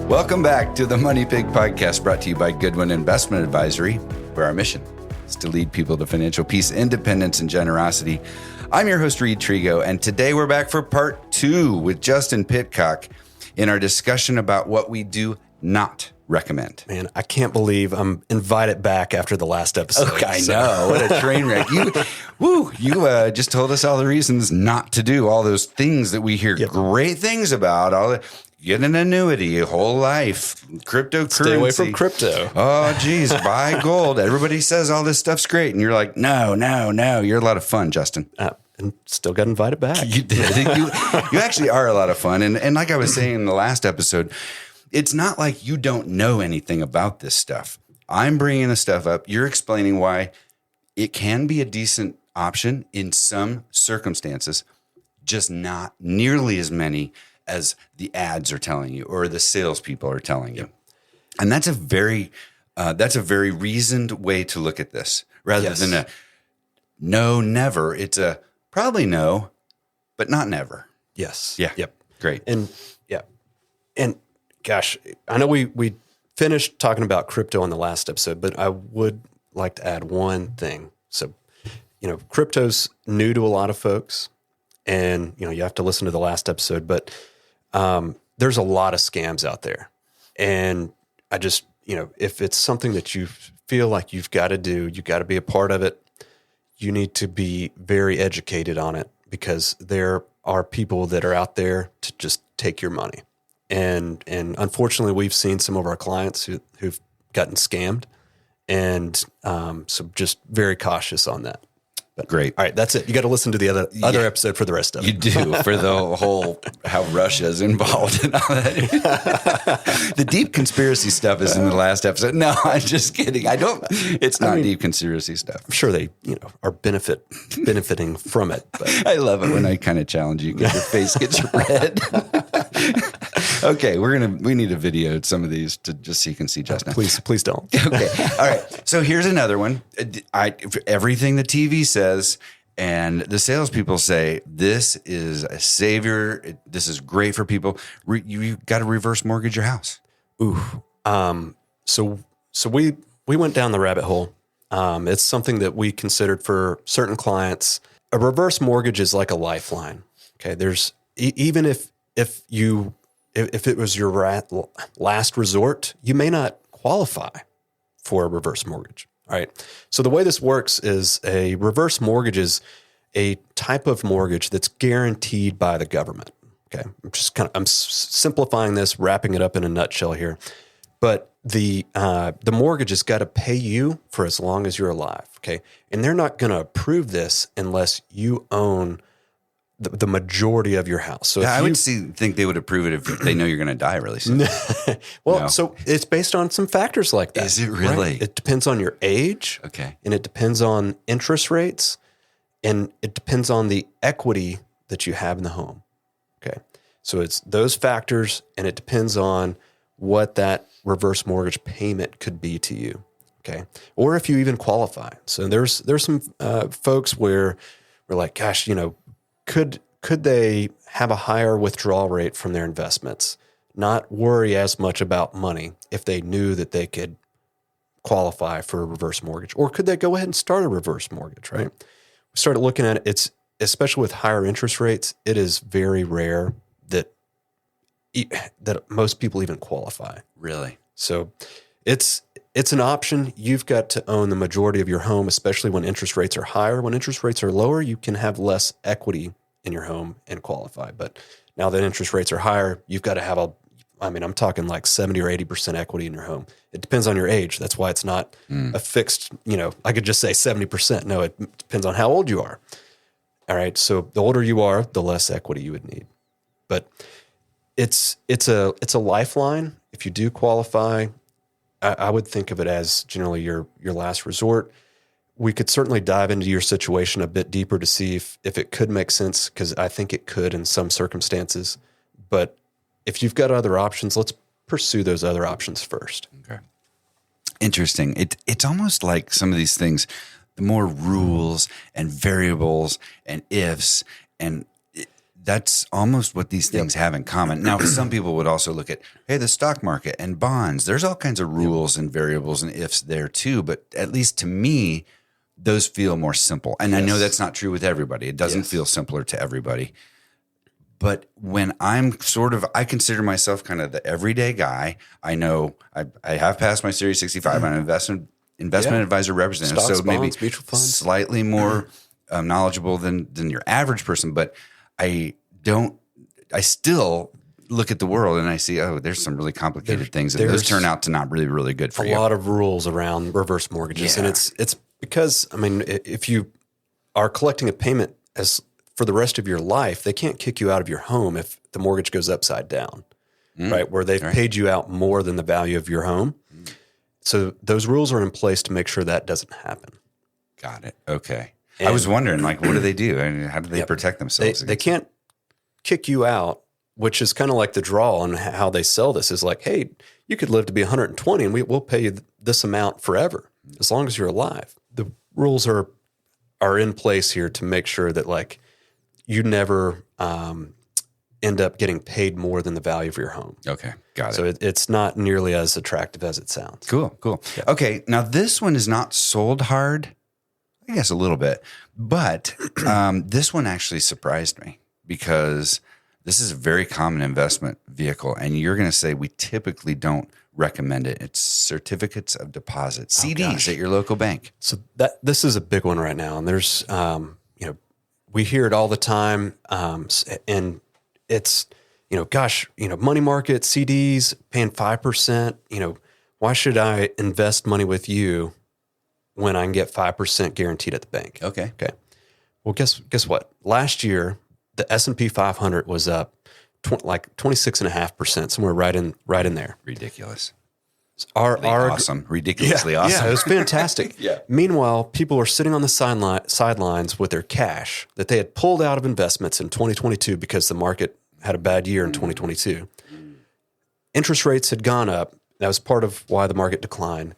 Welcome back to the Money Pig Podcast, brought to you by Goodwin Investment Advisory, where our mission is to lead people to financial peace, independence, and generosity. I'm your host, Reid Trego, and today we're back for part 2 with Justin Pitcock in our discussion about what we do not recommend. Man, I can't believe I'm invited back after the last episode. Okay, I know. What a train wreck. You just told us all the reasons not to do all those things that we hear great things about. Get an annuity, a whole life, cryptocurrency. Stay away from crypto. Oh, geez, buy gold. Everybody says all this stuff's great. And you're like, no. You're a lot of fun, Justin. And still got invited back. You did. You actually are a lot of fun. And like I was saying in the last episode, it's not like you don't know anything about this stuff. I'm bringing the stuff up. You're explaining why it can be a decent option in some circumstances, just not nearly as many as the ads are telling you or the salespeople are telling you. And that's a very reasoned way to look at this rather than a no, never. It's a probably no, but not never. Yes. Yeah. Yep. Great. And gosh, I know we finished talking about crypto in the last episode, but I would like to add one thing. So, crypto's new to a lot of folks, and, you have to listen to the last episode, but there's a lot of scams out there. And I just, if it's something that you feel like you've got to do, you got to be a part of it, you need to be very educated on it, because there are people that are out there to just take your money. And unfortunately, we've seen some of our clients who've gotten scammed. And so just very cautious on that. But, great. All right, that's it. You got to listen to the other episode for the rest of it. You do, for the whole how Russia's involved and all that. The deep conspiracy stuff is in the last episode. No, I'm just kidding. It's not deep conspiracy stuff. I'm sure they, are benefiting from it. But. I love it when I kind of challenge you because your face gets red. Okay, we need to video some of these to just so you can see Justin. Please don't. Okay. All right. So here's another one. Everything the TV says and the salespeople say, this is a savior. This is great for people. You got to reverse mortgage your house. Ooh. So we went down the rabbit hole. It's something that we considered for certain clients. A reverse mortgage is like a lifeline. Okay. There's even if it was your last resort, you may not qualify for a reverse mortgage. All right. So the way this works is a reverse mortgage is a type of mortgage that's guaranteed by the government. Okay. I'm simplifying this, wrapping it up in a nutshell here. But the mortgage has got to pay you for as long as you're alive. Okay. And they're not going to approve this unless you own the majority of your house. So I would think they would approve it if they know you're going to die really soon. So it's based on some factors like that. Is it really? Right? It depends on your age. Okay. And it depends on interest rates, and it depends on the equity that you have in the home. Okay. So it's those factors, and it depends on what that reverse mortgage payment could be to you. Okay. Or if you even qualify. So there's some folks where we're like, gosh, could they have a higher withdrawal rate from their investments, not worry as much about money if they knew that they could qualify for a reverse mortgage? Or could they go ahead and start a reverse mortgage, right? We started looking at it. It's, especially with higher interest rates, it is very rare that most people even qualify. Really? So it's an option. You've got to own the majority of your home, especially when interest rates are higher. When interest rates are lower, you can have less equity in your home and qualify. But now that interest rates are higher, you've got to have I'm talking like 70 or 80% equity in your home. It depends on your age. That's why it's not a fixed, I could just say 70%. No, it depends on how old you are. All right. So the older you are, the less equity you would need. But it's a lifeline. If you do qualify, I would think of it as generally your last resort. We could certainly dive into your situation a bit deeper to see if it could make sense, because I think it could in some circumstances. But if you've got other options, let's pursue those other options first. Okay. Interesting. It's almost like some of these things, the more rules and variables and ifs, and that's almost what these things have in common. Now, some people would also look at, hey, the stock market and bonds. There's all kinds of rules and variables and ifs there too. But at least to me, those feel more simple. And I know that's not true with everybody. It doesn't feel simpler to everybody. But when I'm I consider myself kind of the everyday guy. I know I have passed my Series 65. I'm an investment advisor representative. Stocks, so bonds, maybe mutual funds. Slightly more knowledgeable than your average person. But I still look at the world and I see, there's some really complicated things. And those turn out to not really, really good for you. A lot of rules around reverse mortgages. And it's because, I mean, if you are collecting a payment for the rest of your life, they can't kick you out of your home if the mortgage goes upside down, right? Where they've paid you out more than the value of your home. So those rules are in place to make sure that doesn't happen. Got it. Okay. And I was wondering, like, what do they do? I mean, how do they protect themselves? They can't kick you out, which is kind of like the draw on how they sell this is like, hey, you could live to be 120 and we'll pay you this amount forever as long as you're alive. The rules are in place here to make sure that like you never end up getting paid more than the value of your home. Okay, got it. So it's not nearly as attractive as it sounds. Cool. Yeah. Okay, now this one is not sold hard. I guess a little bit, but this one actually surprised me because this is a very common investment vehicle, and you're going to say we typically don't recommend it. It's certificates of deposit, CDs at your local bank. So this is a big one right now, and there's we hear it all the time, and it's money market CDs paying 5%. Why should I invest money with you when I can get 5% guaranteed at the bank? Okay. Well, guess what? Last year, the S&P 500 was up 26.5%, somewhere right in there. Ridiculous. Awesome. Ridiculously awesome. Yeah, it was fantastic. Yeah. Meanwhile, people were sitting on the sidelines with their cash that they had pulled out of investments in 2022 because the market had a bad year in 2022. Interest rates had gone up. That was part of why the market declined.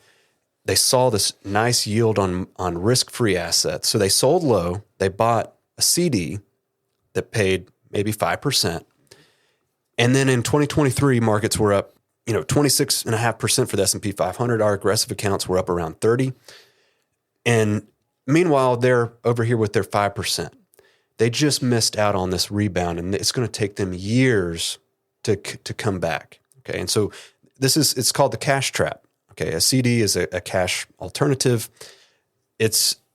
They saw this nice yield on risk-free assets. So they sold low. They bought a CD that paid maybe 5%. And then in 2023, markets were up 26.5% for the S&P 500. Our aggressive accounts were up around 30. And meanwhile, they're over here with their 5%. They just missed out on this rebound, and it's going to take them years to come back. Okay, and so it's called the cash trap. Okay, a CD is a cash alternative.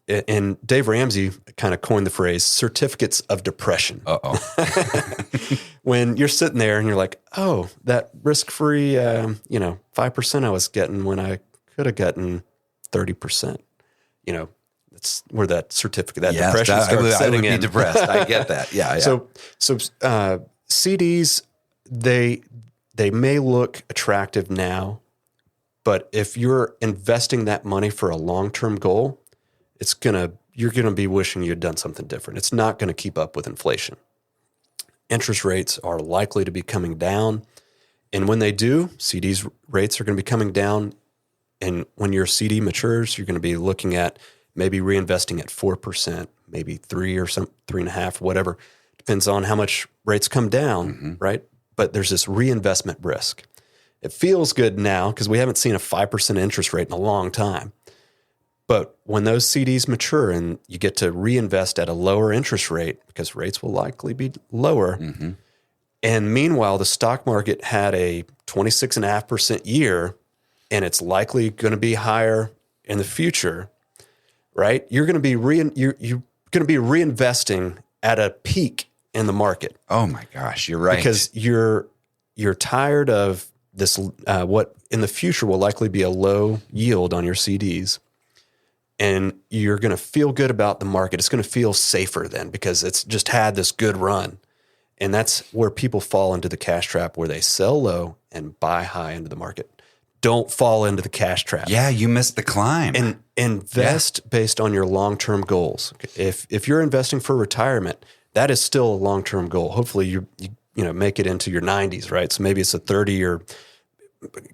And Dave Ramsey kind of coined the phrase certificates of depression. When you're sitting there and you're like, oh, that risk-free, 5% I was getting when I could have gotten 30%. That's where that certificate, that depression starts setting in. I would be depressed. I get that. Yeah. So CDs, they may look attractive now, but if you're investing that money for a long-term goal, you're gonna be wishing you'd done something different. It's not gonna keep up with inflation. Interest rates are likely to be coming down, and when they do, CDs rates are gonna be coming down. And when your CD matures, you're gonna be looking at maybe reinvesting at 4%, maybe 3.5%, whatever. Depends on how much rates come down, right? But there's this reinvestment risk. It feels good now because we haven't seen a 5% interest rate in a long time. But when those CDs mature and you get to reinvest at a lower interest rate, because rates will likely be lower, and meanwhile, the stock market had a 26.5% year, and it's likely going to be higher in the future, right? You're going to be reinvesting at a peak in the market. Oh my gosh, you're right. Because you're tired of this, what in the future will likely be a low yield on your CDs. And you're going to feel good about the market. It's going to feel safer then because it's just had this good run. And that's where people fall into the cash trap, where they sell low and buy high into the market. Don't fall into the cash trap. Yeah, you missed the climb. And invest based on your long-term goals. If you're investing for retirement, that is still a long-term goal. Hopefully you make it into your 90s, right? So maybe it's a 30 or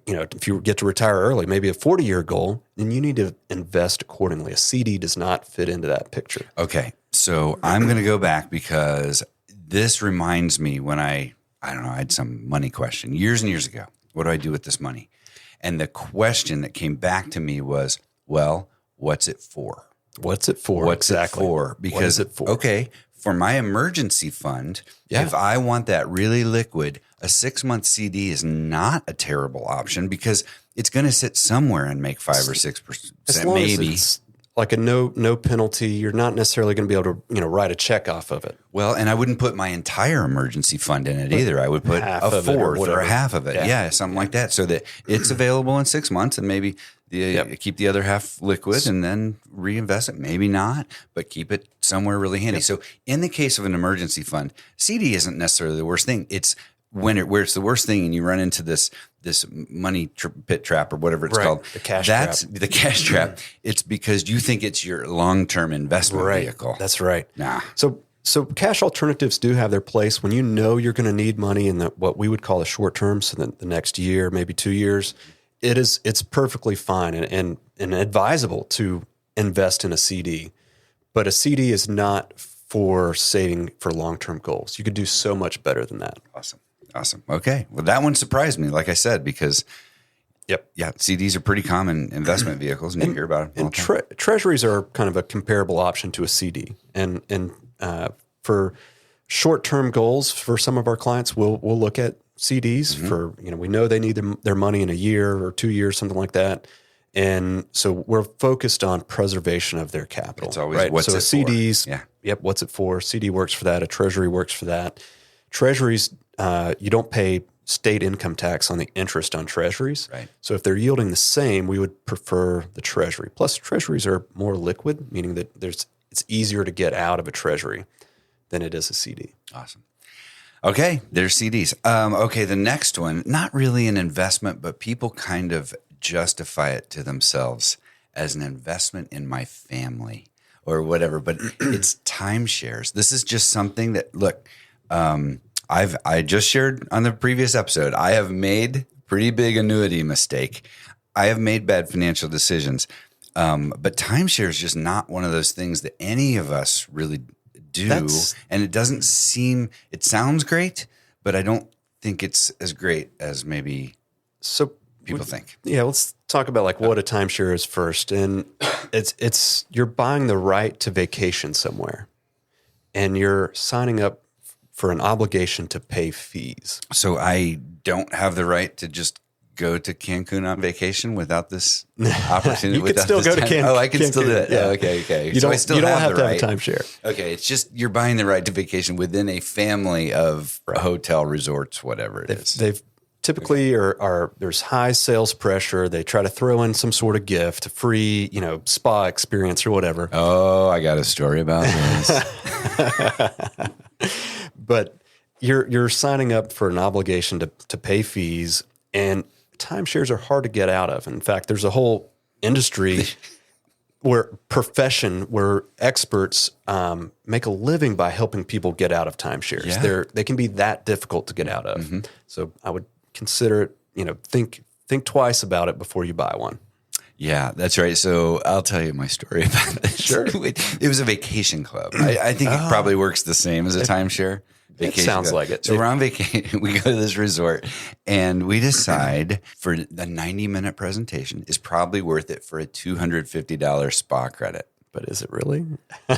if you get to retire early, maybe a 40-year goal, then you need to invest accordingly. A CD does not fit into that picture. Okay. So I'm going to go back because this reminds me when I don't know, I had some money question years and years ago. What do I do with this money? And the question that came back to me was, well, what's it for? What's it for? What's exactly. it for? Because, what is it for? Okay, for my emergency fund, if I want that really liquid, a 6-month CD is not a terrible option because it's going to sit somewhere and make 5 or 6%, maybe. It's like a no penalty. You're not necessarily going to be able to write a check off of it. Well, and I wouldn't put my entire emergency fund in it either. I would put a fourth or a half of it. Yeah, something like that, so that it's available in 6 months, and maybe keep the other half liquid and then reinvest it. Maybe not, but keep it somewhere really handy. So in the case of an emergency fund, CD isn't necessarily the worst thing. It's where it's the worst thing and you run into this money pit trap or whatever it's called. The cash That's trap. the cash trap. It's because you think it's your long-term investment vehicle. That's right. Nah. So cash alternatives do have their place when you know you're going to need money in what we would call a short term, so the next year, maybe 2 years. It's perfectly fine and advisable to invest in a CD, but a CD is not for saving for long-term goals. You could do so much better than that. Awesome. Okay. Well, that one surprised me, like I said, because CDs are pretty common investment vehicles, and you hear about them all the time. Treasuries are kind of a comparable option to a CD, and for short-term goals for some of our clients, we'll look at CDs for, we know they need their money in a year or 2 years, something like that. And so we're focused on preservation of their capital. It's always what's it CDs, for? What's it for? CD works for that. A treasury works for that. Treasuries, you don't pay state income tax on the interest on treasuries. Right. So if they're yielding the same, we would prefer the treasury. Plus treasuries are more liquid, meaning that it's easier to get out of a treasury than it is a CD. Awesome. Okay, there's CDs. Okay, the next one, not really an investment, but people kind of justify it to themselves as an investment in my family or whatever, but it's timeshares. This is just something that, look, I just shared on the previous episode, I have made pretty big annuity mistake. I have made bad financial decisions, but timeshare is just not one of those things that any of us really do. And it doesn't seem, it sounds great, but I don't think it's as great as maybe people think. Yeah, let's talk about what a timeshare is first. And it's you're buying the right to vacation somewhere, and you're signing up for an obligation to pay fees. So I don't have the right to just go to Cancun on vacation without this opportunity. You can still go to Cancun. Oh, I can still do it. Yeah. Okay. You don't have to have a right. timeshare. Okay, it's just you're buying the right to vacation within a family of hotel resorts, whatever it is. They've typically are there's high sales pressure. They try to throw in some sort of gift, a free, spa experience or whatever. Oh, I got a story about this. But you're signing up for an obligation to pay fees, and timeshares are hard to get out of. In fact, there's a whole industry where experts make a living by helping people get out of timeshares. Yeah. They can be that difficult to get out of. Mm-hmm. So I would consider it, think twice about it before you buy one. Yeah, that's right. So I'll tell you my story about this. Sure. It was a vacation club. I think it probably works the same as a timeshare. It sounds like it. So we're on vacation. We go to this resort, and we decide for the 90-minute presentation is probably worth it for a $250 spa credit. But is it really?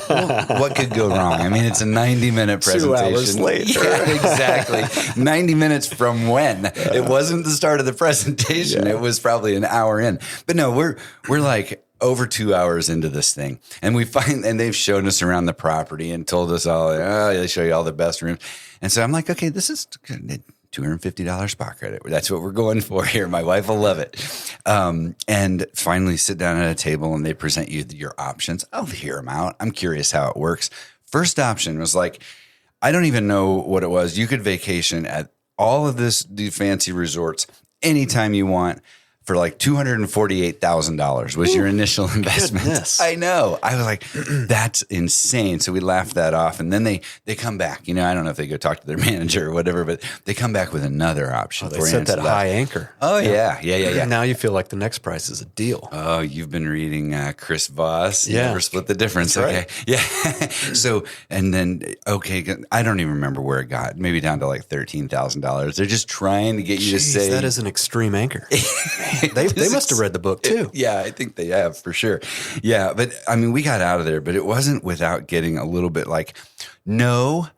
Well, what could go wrong? I mean, it's a 90-minute presentation. 2 hours later. Yeah, exactly. 90 minutes from when? It wasn't the start of the presentation. Yeah. It was probably an hour in. But no, we're like over 2 hours into this thing. And they've shown us around the property and told us all, they show you all the best rooms. And so I'm like, okay, this is $250 spa credit. That's what we're going for here. My wife will love it. And finally sit down at a table and they present you your options. I'll hear them out. I'm curious how it works. First option was I don't even know what it was. You could vacation at all of these fancy resorts anytime you want. for like $248,000 was your initial investment. Goodness. I know. I was like, that's insane. So we laughed that off. And then they come back. I don't know if they go talk to their manager or whatever, but they come back with another option. They set that high anchor. Oh, yeah. Now you feel like the next price is a deal. Oh, you've been reading Chris Voss. Yeah. Never Split the Difference. That's Okay. right. Yeah. So, and then, I don't even remember where it got. Maybe down to like $13,000. They're just trying to get you to say. That is an extreme anchor. They must have read the book too. Yeah, I think they have for sure. Yeah. But I mean, we got out of there, but it wasn't without getting a little bit like, no,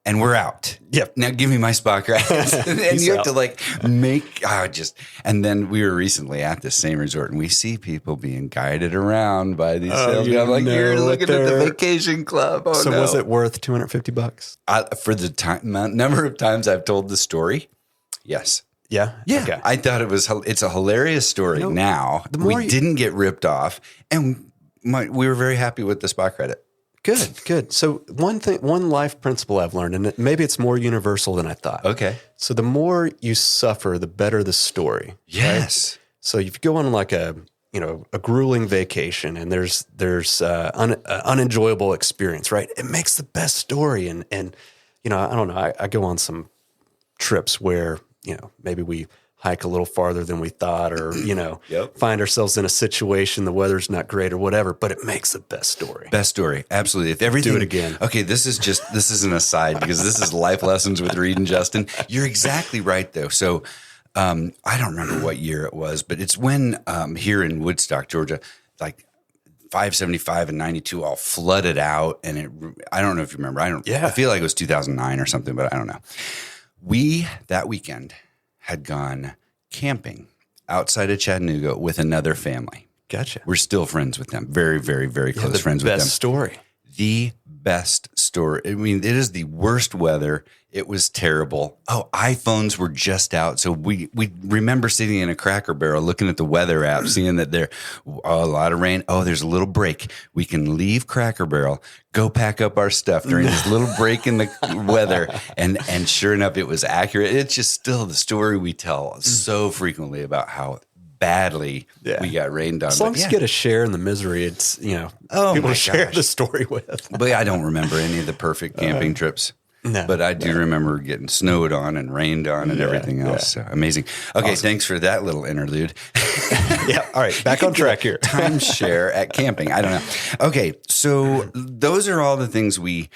and we're out. Yep. Now give me my spot credits. And you have to like and then we were recently at this same resort and we see people being guided around by these sales guys. I'm like, you're looking at the vacation club. Oh, so no. was it worth $250? For the number of times I've told the story? Yes. Yeah. Yeah. Okay. I thought it's a hilarious story now. We didn't get ripped off and we were very happy with the spot credit. Good. So one life principle I've learned, and maybe it's more universal than I thought. Okay. So the more you suffer, the better the story. Yes. Right? So if you go on like a grueling vacation and there's unenjoyable experience, right? It makes the best story. And I don't know. I go on some trips where, maybe we hike a little farther than we thought or, Yep. find ourselves in a situation, the weather's not great or whatever, but it makes the best story. Best story. Absolutely. If everything. Do it again. Okay. This is an aside because this is life lessons with Reid and Justin. You're exactly right though. So, I don't remember what year it was, but it's when, here in Woodstock, Georgia, like 575 and 92 all flooded out. And I don't know if you remember. I feel like it was 2009 or something, but I don't know. We, that weekend, had gone camping outside of Chattanooga with another family. Gotcha. We're still friends with them. Very, very, very close friends with them. Best story. The best story. I mean, it is the worst weather. It was terrible. Oh, iPhones were just out. So we remember sitting in a Cracker Barrel looking at the weather app, seeing that there a lot of rain. Oh, there's a little break. We can leave Cracker Barrel, go pack up our stuff during this little break in the weather. And sure enough, it was accurate. It's just still the story we tell so frequently about how badly we got rained on. As long as you get a share in the misery, it's, people to share the story with. But I don't remember any of the perfect camping trips. No, but I do remember getting snowed on and rained on and everything else. So amazing. Okay, Thanks for that little interlude. Yeah. All right. Back on track here. Timeshare at camping. I don't know. Okay, so those are all the things we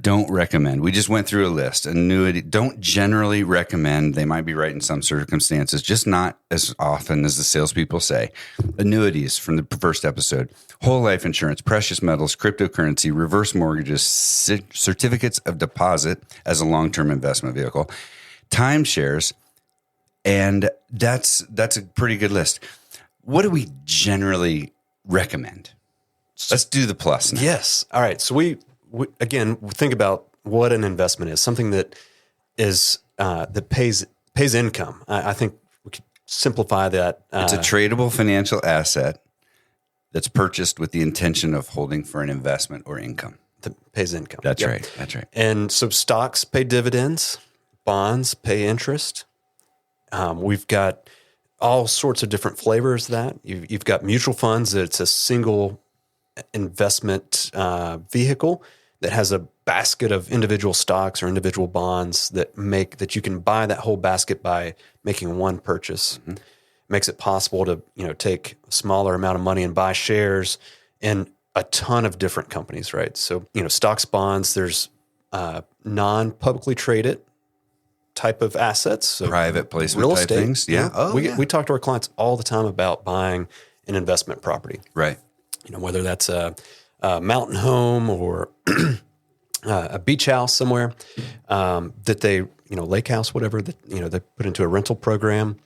don't recommend. We just went through a list. Annuity, don't generally recommend. They might be right in some circumstances, just not as often as the salespeople say. Annuities from the first episode, whole life insurance, precious metals, cryptocurrency, reverse mortgages, certificates of deposit as a long-term investment vehicle, timeshares, and that's a pretty good list. What do we generally recommend? Let's do the plus now. Yes. All right. So we again, think about what an investment is, something that is that pays income. I think we could simplify that. It's a tradable financial asset that's purchased with the intention of holding for an investment or income. That pays income. That's right. That's right. And so stocks pay dividends, bonds pay interest. We've got all sorts of different flavors of that. You've got mutual funds. It's a single investment vehicle that has a basket of individual stocks or individual bonds that you can buy that whole basket by making one purchase. Mm-hmm. Makes it possible to take a smaller amount of money and buy shares in a ton of different companies, right? So stocks, bonds. There's non-publicly traded type of assets, so private placement real type estate things. Yeah. We talk to our clients all the time about buying an investment property, right? Whether that's a mountain home or a beach house somewhere that they, lake house, whatever that, they put into a rental program.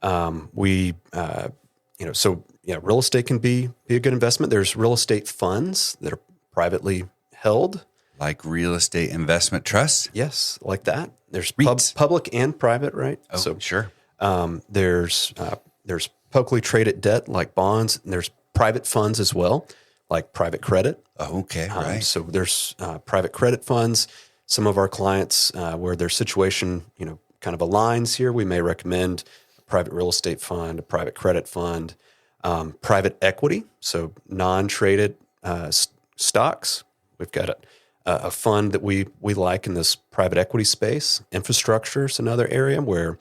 Real estate can be a good investment. There's real estate funds that are privately held. Like real estate investment trusts? Yes, like that. There's public and private, right? Oh, so sure. There's publicly traded debt like bonds, and there's private funds as well, like private credit. Oh, okay, right. So there's private credit funds. Some of our clients, where their situation, kind of aligns here, we may recommend private real estate fund, a private credit fund, private equity, so non-traded stocks. We've got a fund that we like in this private equity space. Infrastructure is another area where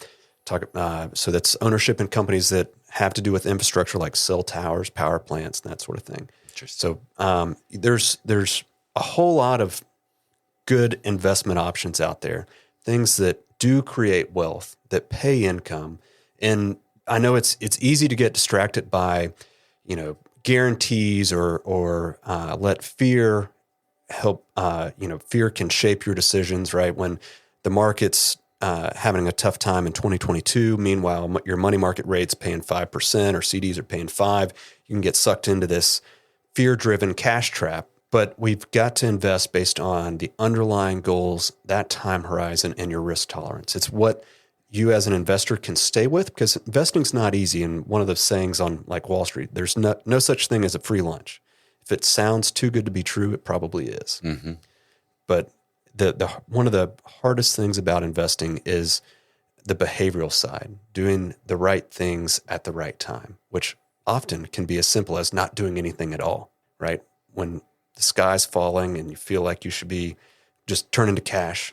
so that's ownership in companies that have to do with infrastructure, like cell towers, power plants, and that sort of thing. So there's a whole lot of good investment options out there, things that do create wealth, that pay income. And I know it's easy to get distracted by, guarantees or let fear help. Fear can shape your decisions, right? When the market's having a tough time in 2022, meanwhile, your money market rate's paying 5% or CDs are paying 5%, you can get sucked into this fear-driven cash trap. But we've got to invest based on the underlying goals, that time horizon, and your risk tolerance. It's what you as an investor can stay with, because investing's not easy. And one of the sayings on like Wall Street, there's no such thing as a free lunch. If it sounds too good to be true, it probably is. Mm-hmm. But the one of the hardest things about investing is the behavioral side, doing the right things at the right time, which often can be as simple as not doing anything at all, right? When the sky's falling and you feel like you should be just turning to cash,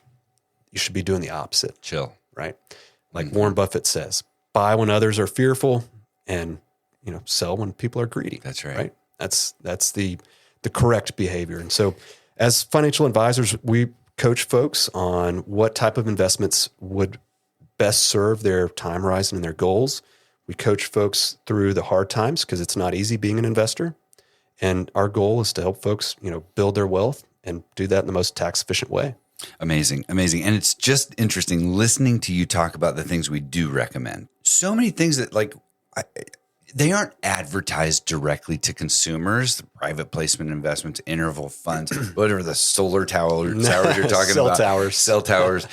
you should be doing the opposite. Chill. Right? Like Warren Buffett says, buy when others are fearful and, sell when people are greedy. That's right. Right? That's the correct behavior. And so as financial advisors, we coach folks on what type of investments would best serve their time horizon and their goals. We coach folks through the hard times because it's not easy being an investor. And our goal is to help folks, build their wealth and do that in the most tax efficient way. Amazing. And it's just interesting listening to you talk about the things we do recommend. So many things that they aren't advertised directly to consumers, the private placement investments, interval funds, whatever the solar towers you're talking about. Cell towers.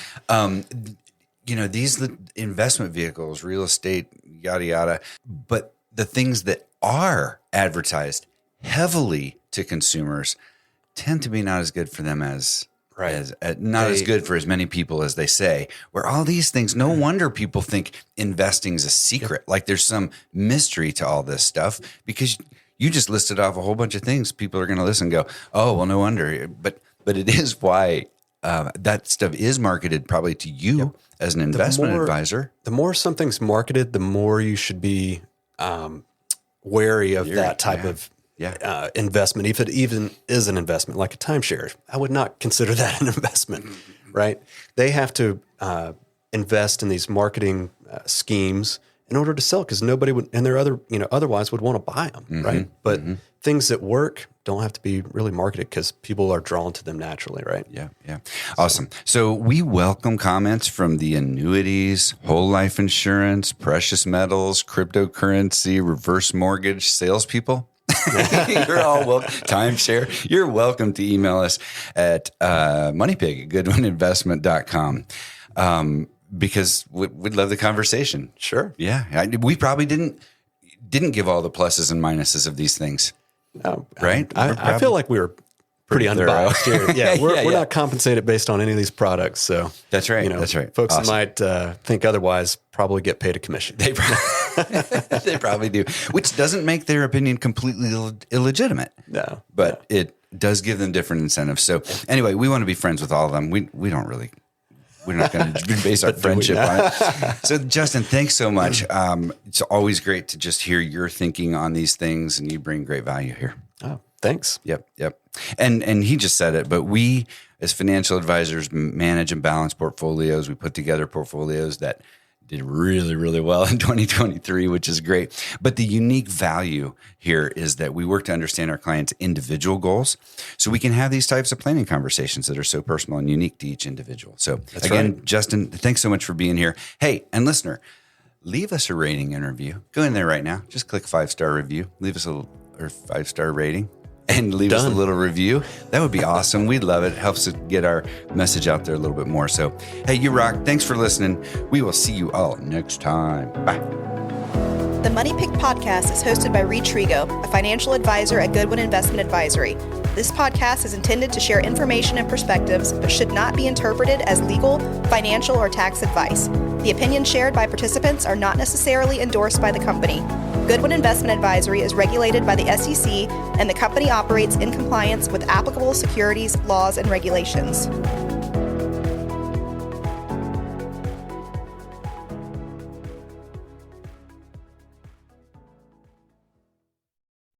These investment vehicles, real estate, yada, yada. But the things that are advertised heavily to consumers tend to be not as good for them as good for as many people as they say, where all these things, no wonder people think investing is a secret. Like there's some mystery to all this stuff, because you just listed off a whole bunch of things. People are going to listen and go, oh, well, no wonder. But it is why that stuff is marketed probably to you as an investment advisor. The more something's marketed, the more you should be wary of that type of investment, if it even is an investment, like a timeshare. I would not consider that an investment, right? They have to invest in these marketing schemes in order to sell, because nobody would, and otherwise would want to buy them, right? But things that work don't have to be really marketed because people are drawn to them naturally, right? Yeah. Awesome. So we welcome comments from the annuities, whole life insurance, precious metals, cryptocurrency, reverse mortgage salespeople. You're all welcome. Timeshare. You're welcome to email us at moneypig@goodwinvestment.com because we'd love the conversation. Sure. Yeah. We probably didn't give all the pluses and minuses of these things. No, right? I feel like we were pretty unbiased here. Yeah, we're not compensated based on any of these products. So that's right. That's right. Folks that might think otherwise probably get paid a commission. They probably do, which doesn't make their opinion completely illegitimate. No, but it does give them different incentives. So anyway, we want to be friends with all of them. We're not going to base our friendship on it. So Justin, thanks so much. It's always great to just hear your thinking on these things, and you bring great value here. Oh, thanks. Yep. And he just said it, but we as financial advisors manage and balance portfolios. We put together portfolios that did really, really well in 2023, which is great. But the unique value here is that we work to understand our clients' individual goals so we can have these types of planning conversations that are so personal and unique to each individual. So again, Justin, thanks so much for being here. Hey, and listener, leave us a rating and review. Go in there right now. Just click 5-star review. Leave us a 5-star rating. And leave us a little review. That would be awesome. We'd love it. It helps us get our message out there a little bit more. So, hey, you rock. Thanks for listening. We will see you all next time. Bye. The Money Pick podcast is hosted by Reid Trego, a financial advisor at Goodwin Investment Advisory. This podcast is intended to share information and perspectives, but should not be interpreted as legal, financial, or tax advice. The opinions shared by participants are not necessarily endorsed by the company. Goodwin Investment Advisory is regulated by the SEC, and the company operates in compliance with applicable securities laws and regulations.